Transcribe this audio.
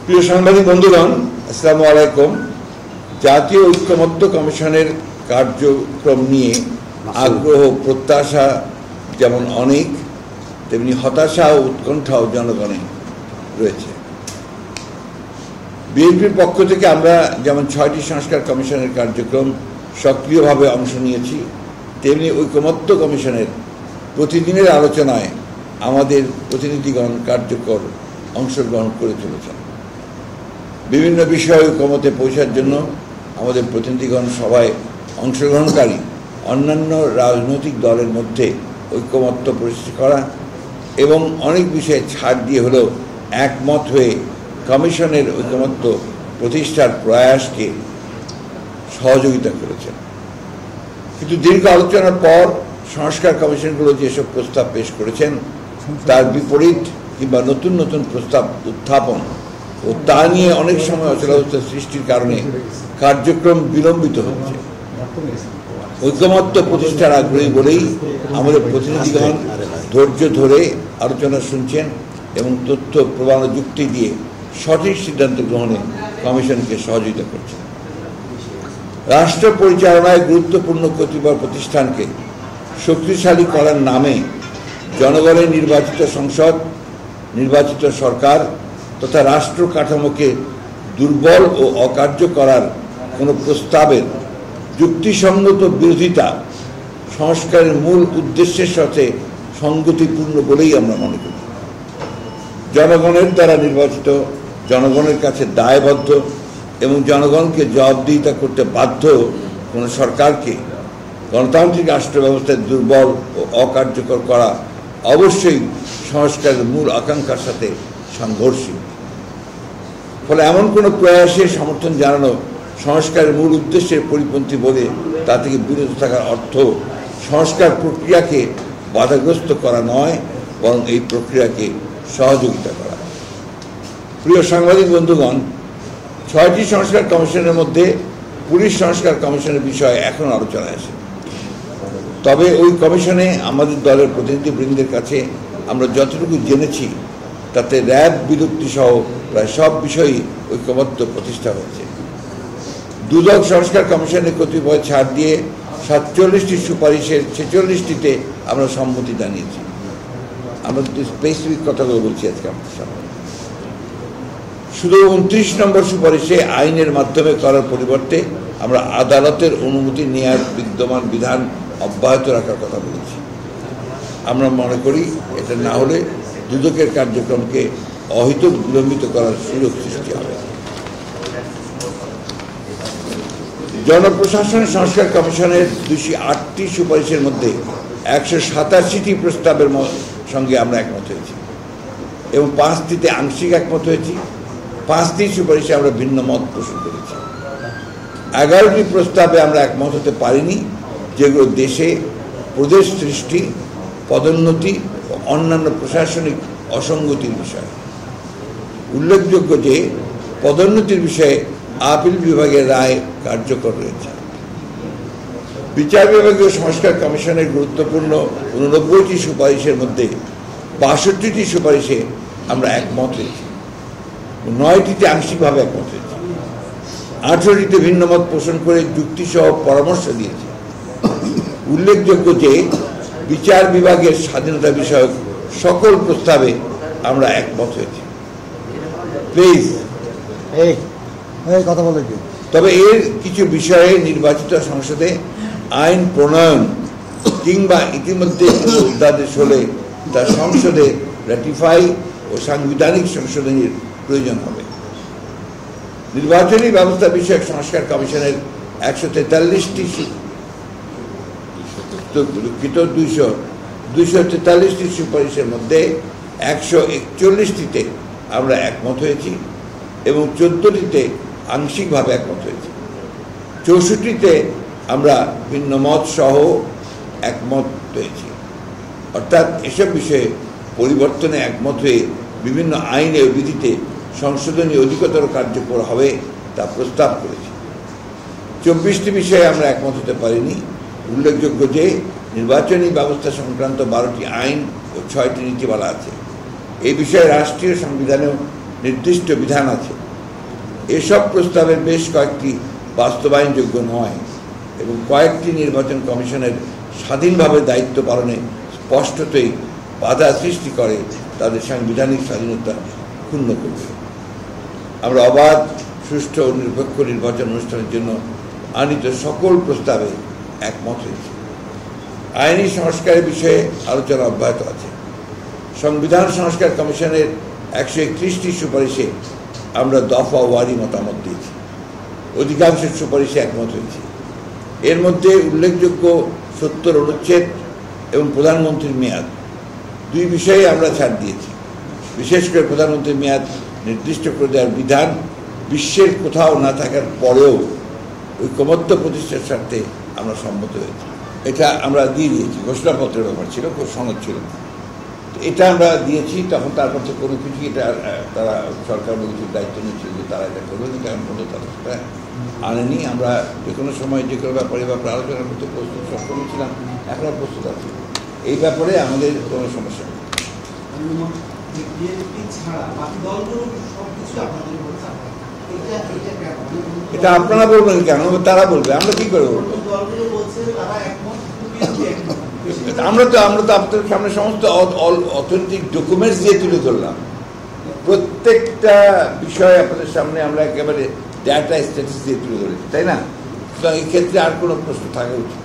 প্রিয় সাংবাদিক বন্ধুগণ, আসসালামু আলাইকুম। জাতীয় ঐক্যমত্য কমিশনের কার্যক্রম নিয়ে আগ্রহ প্রত্যাশা যেমন অনেক, তেমনি হতাশা ও উৎকণ্ঠাও জনগণে রয়েছে। বিএনপির পক্ষ থেকে আমরা যেমন 6টি সংস্কার কমিশনের কার্যক্রম সক্রিয়ভাবে অংশ নিয়েছি, তেমনি ঐক্যমত্য কমিশনের প্রতিদিনের আলোচনায় আমাদের প্রতিনিধিগণ কার্যকর অংশগ্রহণ করে চলেছেন। বিভিন্ন বিষয়ে ঐক্যমতে পৌঁছার জন্য আমাদের প্রতিনিধিগণ সভায় অংশগ্রহণকারী অন্যান্য রাজনৈতিক দলের মধ্যে ঐক্যমত্য প্রতিষ্ঠা করা এবং অনেক বিষয়ে ছাড় দিয়ে হলেও একমত হয়ে কমিশনের ঐক্যমত্য প্রতিষ্ঠার প্রয়াসকে সহযোগিতা করেছেন। কিন্তু দীর্ঘ আলোচনার পর সংস্কার কমিশনগুলো যেসব প্রস্তাব পেশ করেছেন তার বিপরীত কিংবা নতুন নতুন প্রস্তাব উত্থাপন ও তা নিয়ে অনেক সময় অচলাবস্থা সৃষ্টির কারণে কার্যক্রম বিলম্বিত হচ্ছে। ঐক্যমত্য প্রতিষ্ঠার আগ্রহী বলেই আমাদের প্রতিনিধিগণ ধৈর্য ধরে আলোচনা শুনছেন এবং তথ্য প্রমাণ যুক্তি দিয়ে সঠিক সিদ্ধান্ত গ্রহণে কমিশনকে সহযোগিতা করছেন। রাষ্ট্র পরিচালনায় গুরুত্বপূর্ণ কতিপয় প্রতিষ্ঠানকে শক্তিশালী করার নামে জনগণের নির্বাচিত সংসদ, নির্বাচিত সরকার তথা রাষ্ট্র কাঠামোকে দুর্বল ও অকার্য করার কোনো প্রস্তাবের যুক্তিসঙ্গত বিরোধিতা সংস্কারের মূল উদ্দেশ্যের সাথে সঙ্গতিপূর্ণ বলেই আমরা মনে করি। জনগণের দ্বারা নির্বাচিত, জনগণের কাছে দায়বদ্ধ এবং জনগণকে জবাবদিহিতা করতে বাধ্য কোনো সরকারকে গণতান্ত্রিক রাষ্ট্র ব্যবস্থায় দুর্বল ও অকার্যকর করা অবশ্যই সংস্কারের মূল আকাঙ্ক্ষার সাথে সাংঘর্ষিক। ফলে এমন কোনো প্রয়াসে সমর্থন জানানো সংস্কারের মূল উদ্দেশ্যের পরিপন্থী বলে তা থেকে বিরত থাকার অর্থ সংস্কার প্রক্রিয়াকে বাধাগ্রস্ত করা নয়, বরং এই প্রক্রিয়াকে সহযোগিতা করা। প্রিয় সাংবাদিক বন্ধুগণ, 6টি সংস্কার কমিশনের মধ্যে পুলিশ সংস্কার কমিশনের বিষয়ে এখন আলোচনায় আসে। তবে ওই কমিশনে আমাদের দলের প্রতিনিধিবৃন্দের কাছে আমরা যতটুকু জেনেছি তাতে র্যাব বিলুপ্তি সহ প্রায় সব বিষয়ই ঐক্যমত্য প্রতিষ্ঠা হয়েছে। দুদক সংস্কার কমিশনের কতিপয় ছাড় দিয়ে 47টি সুপারিশের 46টিতে আমরা সম্মতি জানিয়েছি। আমরা স্পেসিফিক কথাগুলো বলছি আজকে আপনার সামনে। শুধু 29 নম্বর সুপারিশে আইনের মাধ্যমে করার পরিবর্তে আমরা আদালতের অনুমতি নেওয়ার বিদ্যমান বিধান অব্যাহত রাখার কথা বলেছি। আমরা মনে করি এটা না হলে দুদকের কার্যক্রমকে অহেতুক বিলম্বিত করার সুযোগ সৃষ্টি হবে। জনপ্রশাসন সংস্কার কমিশনের 208টি সুপারিশের মধ্যে 187টি প্রস্তাবের সঙ্গে আমরা একমত হয়েছি এবং 5টিতে আংশিক একমত হয়েছি। 5টি সুপারিশে আমরা ভিন্ন মত পোষণ করেছি। 11টি প্রস্তাবে আমরা একমত হতে পারিনি, যেগুলো দেশে প্রদেশ সৃষ্টি, পদোন্নতি ও অন্যান্য প্রশাসনিক অসঙ্গতির বিষয়। উল্লেখযোগ্য যে পদোন্নতির বিষয়ে আপিল বিভাগের রায় কার্যকর রয়েছে। বিচার বিভাগীয় সংস্কার কমিশনের গুরুত্বপূর্ণ 89টি সুপারিশের মধ্যে 62টি সুপারিশে আমরা একমত হয়েছি, 9টিতে আংশিকভাবে একমত হয়েছি, 18টিতে ভিন্ন মত পোষণ করে যুক্তিসহ পরামর্শ দিয়েছি। উল্লেখযোগ্য যে বিচার বিভাগের স্বাধীনতা বিষয়ক সকল প্রস্তাবে আমরা একমত হয়েছি। প্লিজ কথা বলে। তবে এর কিছু বিষয়ে নির্বাচিত সংসদে আইন প্রণয়ন কিংবা ইতিমধ্যে অধ্যাদেশ হলে তা সংসদে র্যাটিফাই ও সাংবিধানিক সংশোধনীর প্রয়োজন হবে। নির্বাচনী ব্যবস্থা বিষয়ক সংস্কার কমিশনের 243টি সুপারিশের মধ্যে 141টিতে আমরা একমত হয়েছি এবং 14টিতে আংশিকভাবে একমত হয়েছি। 64টিতে আমরা ভিন্ন মত সহ একমত হয়েছি। অর্থাৎ এসব বিষয়ে পরিবর্তনে একমত হয়ে বিভিন্ন আইনে ও বিধিতে সংশোধনী অধিকতর কার্যকর হবে তা প্রস্তাব করেছি। 24টি বিষয়ে আমরা একমত হতে পারিনি। উল্লেখযোগ্য যে নির্বাচনী ব্যবস্থা সংক্রান্ত 12টি আইন ও 6টি নীতিমালা আছে। এই বিষয়ে রাষ্ট্রীয় সংবিধানেও নির্দিষ্ট বিধান আছে। এসব প্রস্তাবের বেশ কয়েকটি বাস্তবায়নযোগ্য নয় এবং কয়েকটি নির্বাচন কমিশনের স্বাধীনভাবে দায়িত্ব পালনে স্পষ্টতই বাধা সৃষ্টি করে, তাদের সাংবিধানিক স্বাধীনতা ক্ষুণ্ণ করবে। আমরা অবাধ, সুষ্ঠু ও নিরপেক্ষ নির্বাচন অনুষ্ঠানের জন্য আনিত সকল প্রস্তাবে একমত হয়েছে। আইনি সংস্কারের বিষয়ে আলোচনা অব্যাহত আছে। সংবিধান সংস্কার কমিশনের 131টি সুপারিশে আমরা দফা ওয়ারি মতামত দিয়েছি। অধিকাংশ সুপারিশে একমত হয়েছি। এর মধ্যে উল্লেখযোগ্য 70 অনুচ্ছেদ এবং প্রধানমন্ত্রীর মেয়াদ, দুই বিষয়ে আমরা ছাড় দিয়েছি। বিশেষ করে প্রধানমন্ত্রীর মেয়াদ নির্দিষ্ট করে দেওয়ার বিধান বিশ্বের কোথাও না থাকার পরেও ঐকমত্য প্রতিষ্ঠার স্বার্থে আমরা সম্মত হয়েছি। এটা আমরা দিয়ে দিয়েছি, ঘোষণাপত্রের ব্যাপার ছিল, সনদ ছিল। এটা আমরা দিয়েছি, তখন তারপর তো কোনো কিছু এটা তারা সরকার কিছু দায়িত্ব নিচ্ছিল যে তারা এটা করবে, কিন্তু এখন পর্যন্ত তারা সেটা আনেনি। আমরা যে কোনো সময় যে কোনো ব্যাপারে আলোচনা করতে প্রস্তুত সক্ষম ছিলাম, এখনও প্রস্তুত আছি। এই ব্যাপারে আমাদের কোনো সমস্যা নেই। এটা আপনারা বলবেন কেন? তারা বলবে, আমরা কি করে বলবো? আমরা তো আপনাদের সামনে সমস্ত অথেন্টিক ডকুমেন্টস দিয়ে তুলে ধরলাম। প্রত্যেকটা বিষয় আপনাদের সামনে আমরা একেবারে ডাটা স্ট্যাটিস দিয়ে তুলে ধরেছি, তাই না? সুতরাং এই ক্ষেত্রে আর কোনো প্রশ্ন থাকা উচিত